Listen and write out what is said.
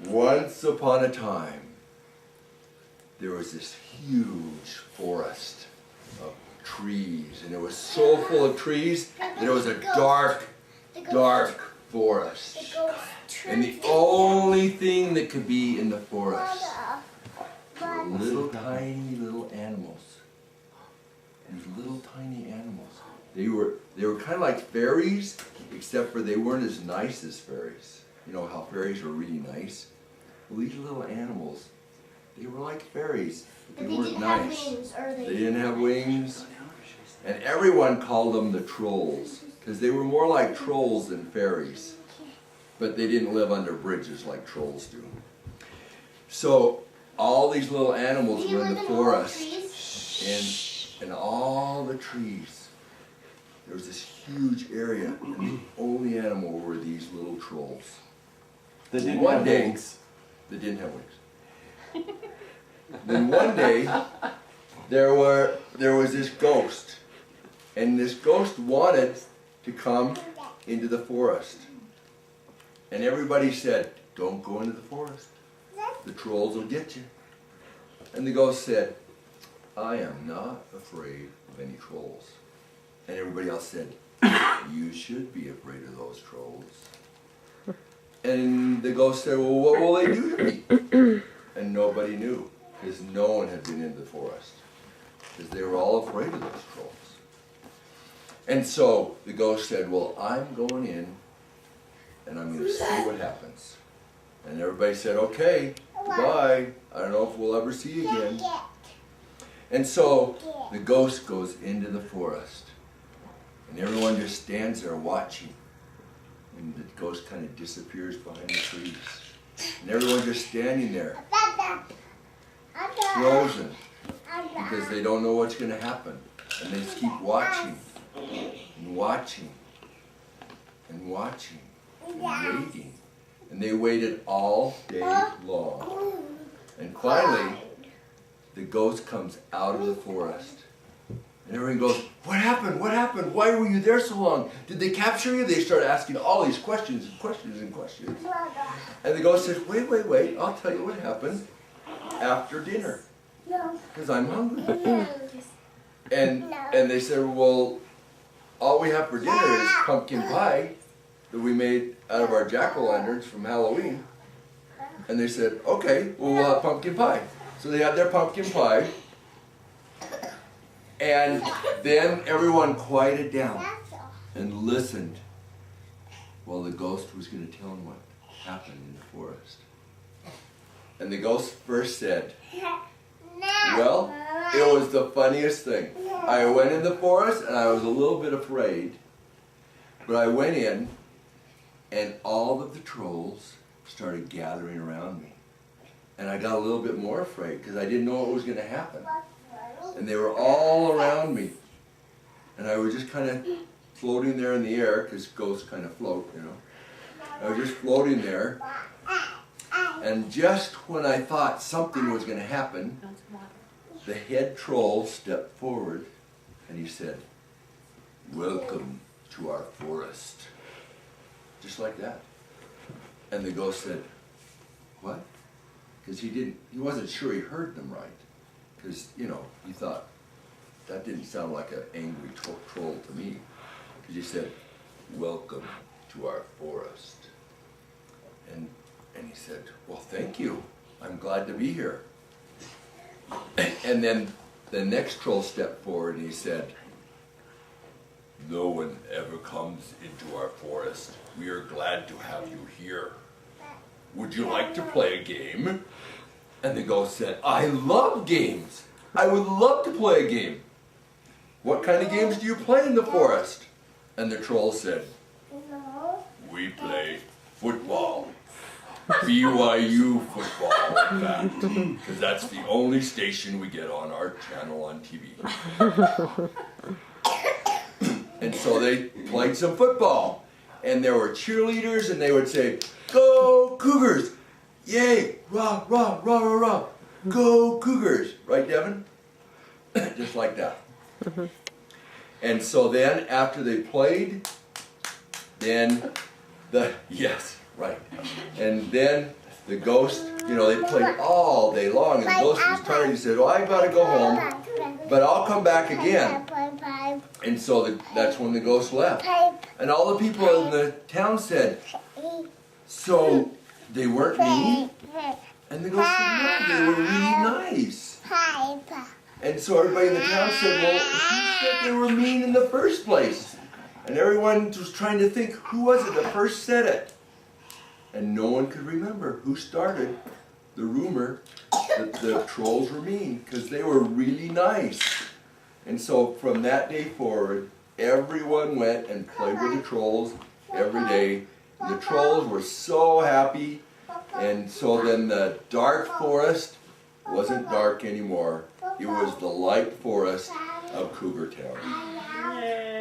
Once upon a time, there was this huge forest of trees, and it was so full of trees that it was a dark, dark forest. And the only thing that could be in the forest were little tiny little animals. These little tiny animals. They were kind of like fairies, except for they weren't as nice as fairies. You know how fairies were really nice? Well, these little animals, they were like fairies, but they weren't nice. They didn't have wings. And everyone called them the trolls, because they were more like trolls than fairies. But they didn't live under bridges like trolls do. So all these little animals were in the forest, and all the trees. There was this huge area, and the only animal were these little trolls. That didn't have wings. They didn't have wings. Then one day, there was this ghost, and this ghost wanted to come into the forest. And everybody said, "Don't go into the forest. The trolls will get you." And the ghost said, "I am not afraid of any trolls." And everybody else said, "You should be afraid of those trolls." And the ghost said, "Well, what will they do to me?" And nobody knew, because no one had been in the forest, because they were all afraid of those trolls. And so the ghost said, "Well, I'm going in, and I'm going to see what happens." And everybody said, "Okay, goodbye. I don't know if we'll ever see you again." And so the ghost goes into the forest, and everyone just stands there watching. And the ghost kind of disappears behind the trees. And everyone's just standing there, frozen, because they don't know what's going to happen. And they just keep watching, and watching, and watching, and waiting. And they waited all day long. And finally, the ghost comes out of the forest. And everyone goes, "What happened? What happened? Why were you there so long? Did they capture you?" They start asking all these questions and questions and questions. And the ghost says, wait, I'll tell you what happened after dinner, because I'm hungry. And they said, "Well, all we have for dinner is pumpkin pie that we made out of our jack-o'-lanterns from Halloween." And they said, "Okay, well, we'll have pumpkin pie." So they had their pumpkin pie. And then everyone quieted down and listened while the ghost was going to tell them what happened in the forest. And the ghost first said, "Well, it was the funniest thing. I went in the forest and I was a little bit afraid, but I went in and all of the trolls started gathering around me. And I got a little bit more afraid because I didn't know what was going to happen. And they were all around me. And I was just kind of floating there in the air, because ghosts kind of float, you know. I was just floating there. And just when I thought something was going to happen, the head troll stepped forward and he said, "Welcome to our forest." Just like that. And the ghost said, "What?" Because he wasn't sure he heard them right. Because, you know, he thought, that didn't sound like an angry troll to me. Because he said, "Welcome to our forest." And he said, "Well, thank you. I'm glad to be here." And then the next troll stepped forward and he said, "No one ever comes into our forest. We are glad to have you here. Would you like to play a game?" And the ghost said, "I love games. I would love to play a game. What kind of games do you play in the forest?" And the troll said, "We play football. BYU football, in fact, because that's the only station we get on our channel on TV." And so they played some football. And there were cheerleaders, and they would say, "Go Cougars! Yay! Rah, rah, rah, rah, rah! Go Cougars!" Right, Devin? Just like that. And so then, after they played, then yes, right. And then the ghost, you know, they played all day long, and the ghost was tired. He said, "Oh, I gotta go home, but I'll come back again." And so that's when the ghost left. And all the people in the town said, "So they weren't mean?" And the ghost said, "No, they were really nice." And so everybody in the town said, "Well, who said they were mean in the first place?" And everyone was trying to think, who was it that first said it? And no one could remember who started the rumor that the trolls were mean, because they were really nice. And so from that day forward, everyone went and played with the trolls every day. And the trolls were so happy. And so then the dark forest wasn't dark anymore. It was the light forest of Cougar Town. Yay.